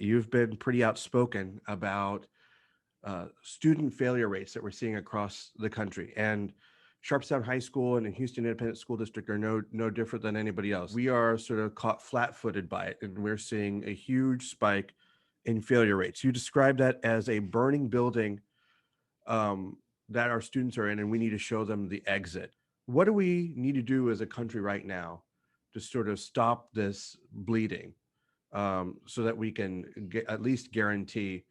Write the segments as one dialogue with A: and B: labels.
A: You've been pretty outspoken about student failure rates that we're seeing across the country. And Sharpstown High School and the Houston Independent School District are no different than anybody else. We are sort of caught flat-footed by it, and we're seeing a huge spike in failure rates. You describe that as a burning building that our students are in, and we need to show them the exit. What do we need to do as a country right now to sort of stop this bleeding, so that we can at least guarantee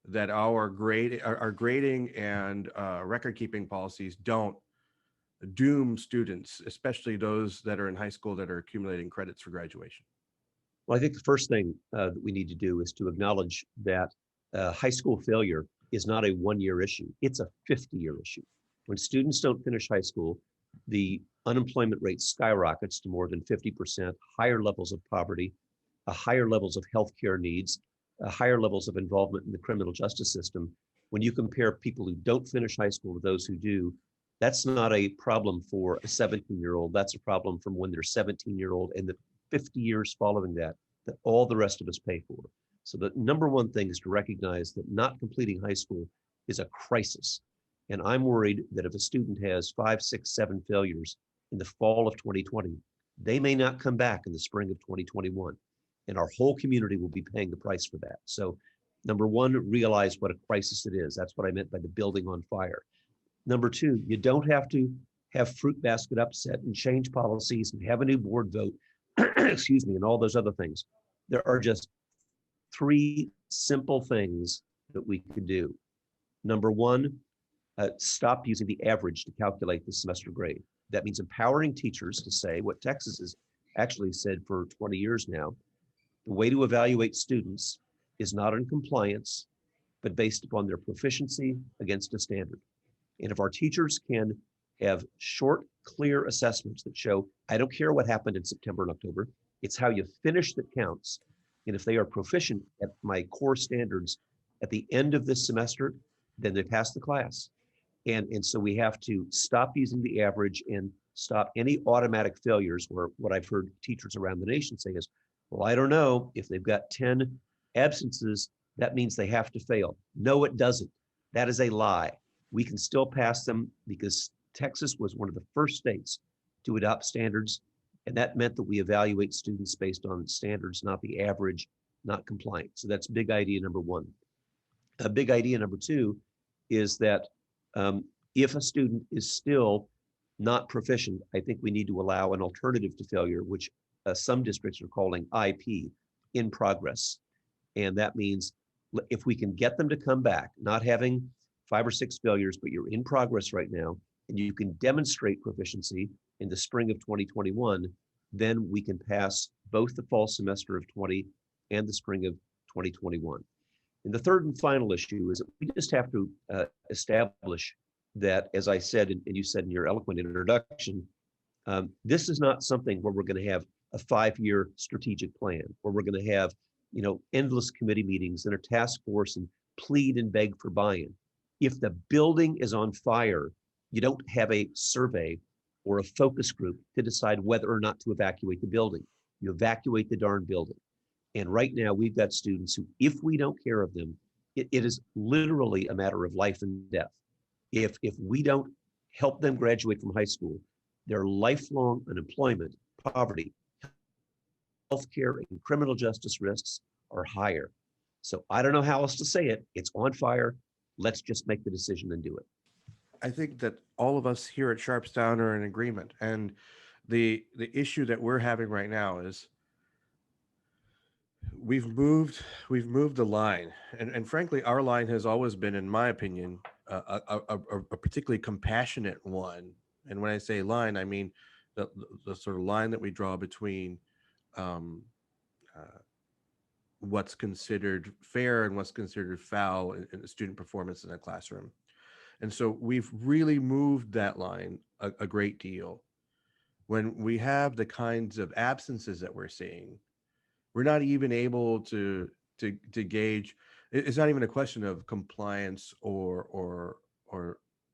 A: that our grading and record keeping policies don't doom students, especially those that are in high school that are accumulating credits for graduation?
B: Well, I think the first thing that we need to do is to acknowledge that high school failure is not a 1-year issue. It's a 50-year issue. When students don't finish high school, the unemployment rate skyrockets to more than 50%, higher levels of poverty, higher levels of healthcare needs, higher levels of involvement in the criminal justice system. When you compare people who don't finish high school to those who do, that's not a problem for a 17-year-old. That's a problem from when they're 17-year-old and the 50 years following that all the rest of us pay for. So the number one thing is to recognize that not completing high school is a crisis. And I'm worried that if a student has 5, 6, 7 failures in the fall of 2020, they may not come back in the spring of 2021. And our whole community will be paying the price for that. So number one, realize what a crisis it is. That's what I meant by the building on fire. Number two, you don't have to have fruit basket upset and change policies and have a new board vote, excuse me, and all those other things. There are just 3 simple things that we could do. Number one, stop using the average to calculate the semester grade. That means empowering teachers to say what Texas has actually said for 20 years now. The way to evaluate students is not on compliance, but based upon their proficiency against a standard. And if our teachers can have short, clear assessments that show, I don't care what happened in September and October, it's how you finish that counts. And if they are proficient at my core standards at the end of this semester, then they pass the class. And so we have to stop using the average and stop any automatic failures, where what I've heard teachers around the nation say is, well, I don't know, if they've got 10 absences, that means they have to fail. No, it doesn't. That is a lie. We can still pass them because Texas was one of the first states to adopt standards. And that meant that we evaluate students based on standards, not the average, not compliant. So that's big idea number one. A big idea number two is that if a student is still not proficient, I think we need to allow an alternative to failure, which some districts are calling IP, in progress. And that means if we can get them to come back, not having 5 or 6 failures, but you're in progress right now, and you can demonstrate proficiency in the spring of 2021, then we can pass both the fall semester of 20 and the spring of 2021. And the third and final issue is that we just have to establish that, as I said, and you said in your eloquent introduction, this is not something where we're going to have a 5-year strategic plan, where we're going to have, endless committee meetings and a task force and plead and beg for buy-in. If the building is on fire, you don't have a survey or a focus group to decide whether or not to evacuate the building. You evacuate the darn building. And right now we've got students who, if we don't care of them, it is literally a matter of life and death. If we don't help them graduate from high school, their lifelong unemployment, poverty, healthcare, and criminal justice risks are higher. So I don't know how else to say it. It's on fire. Let's just make the decision and do it.
A: I think that all of us here at Sharpstown are in agreement. And the issue that we're having right now is we've moved the line, and frankly, our line has always been, in my opinion, a particularly compassionate one. And when I say line, I mean the sort of line that we draw between um, what's considered fair and what's considered foul in student performance in a classroom. And so we've really moved that line a great deal. When we have the kinds of absences that we're seeing, we're not even able to gauge. It's not even a question of compliance or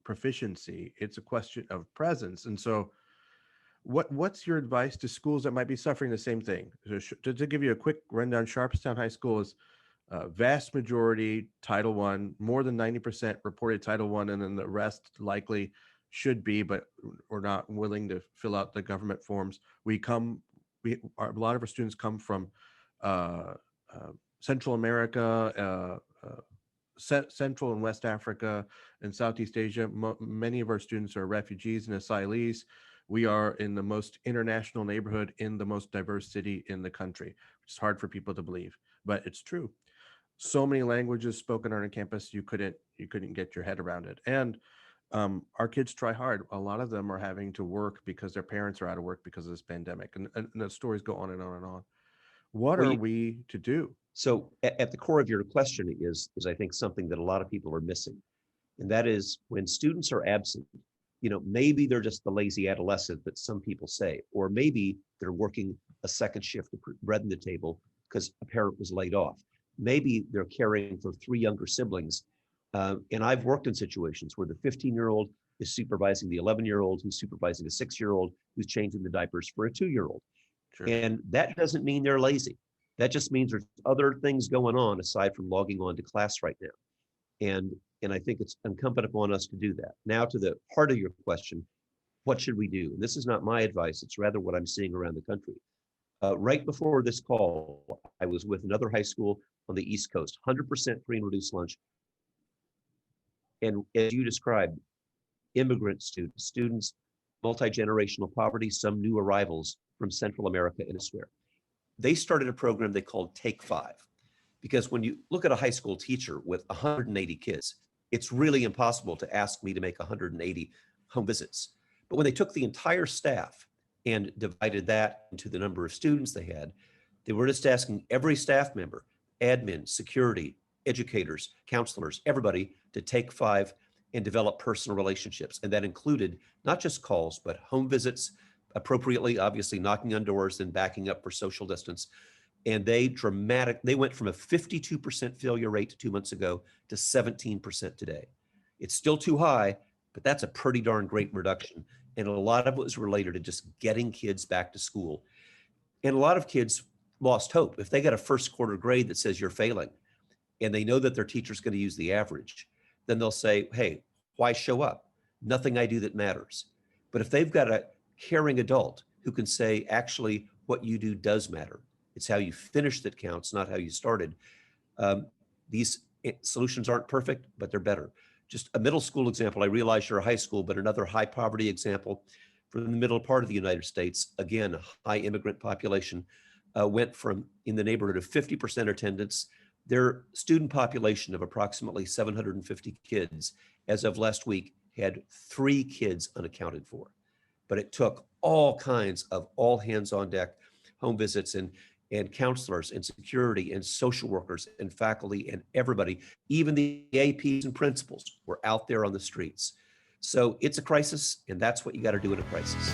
A: proficiency. It's a question of presence. And so what's your advice to schools that might be suffering the same thing? So to give you a quick rundown, Sharpstown High School is Vast majority Title One, more than 90% reported Title One, and then the rest likely should be, but we're not willing to fill out the government forms. A lot of our students come from uh, Central America, Central and West Africa, and Southeast Asia. Many of our students are refugees and asylees. We are in the most international neighborhood in the most diverse city in the country, which is hard for people to believe, but it's true. So many languages spoken on a campus, you couldn't get your head around it. And our kids try hard. A lot of them are having to work because their parents are out of work because of this pandemic, and the stories go on and on and on. What
B: Well,
A: are we to do?
B: so at the core of your question is I think something that a lot of people are missing. And that is when students are absent, maybe they're just the lazy adolescent that some people say, or maybe they're working a second shift to put bread on the table because a parent was laid off. Maybe they're caring for three younger siblings. And I've worked in situations where the 15-year-old is supervising the 11-year-old who's supervising a 6-year-old who's changing the diapers for a 2-year-old.
A: Sure.
B: And that doesn't mean they're lazy. That just means there's other things going on aside from logging on to class right now. And I think it's incumbent upon us to do that. Now to the heart of your question, what should we do? And this is not my advice, it's rather what I'm seeing around the country. Right before this call, I was with another high school on the East Coast, 100% free and reduced lunch. And as you described, immigrant students, multi-generational poverty, some new arrivals from Central America and elsewhere. They started a program they called Take 5. Because when you look at a high school teacher with 180 kids, it's really impossible to ask me to make 180 home visits. But when they took the entire staff and divided that into the number of students they were just asking every staff member, admin, security, educators, counselors, everybody to take 5 and develop personal relationships. And that included not just calls, but home visits, appropriately, obviously knocking on doors and backing up for social distance. And they went from a 52% failure rate 2 months ago to 17% today. It's still too high, but that's a pretty darn great reduction. And a lot of it was related to just getting kids back to school. And a lot of kids lost hope. If they got a first quarter grade that says you're failing, and they know that their teacher's going to use the average, then they'll say, hey, why show up? Nothing I do that matters. But if they've got a caring adult who can say, actually, what you do does matter. It's how you finish that counts, not how you started. These solutions aren't perfect, but they're better. Just a middle school example. I realize you're a high school, but another high poverty example from the middle part of the United States, again, a high immigrant population, went from in the neighborhood of 50% attendance. Their student population of approximately 750 kids, as of last week, had 3 kids unaccounted for. But it took all kinds of all hands on deck home visits and counselors and security and social workers and faculty and everybody, even the APs and principals were out there on the streets. So it's a crisis, and that's what you got to do in a crisis.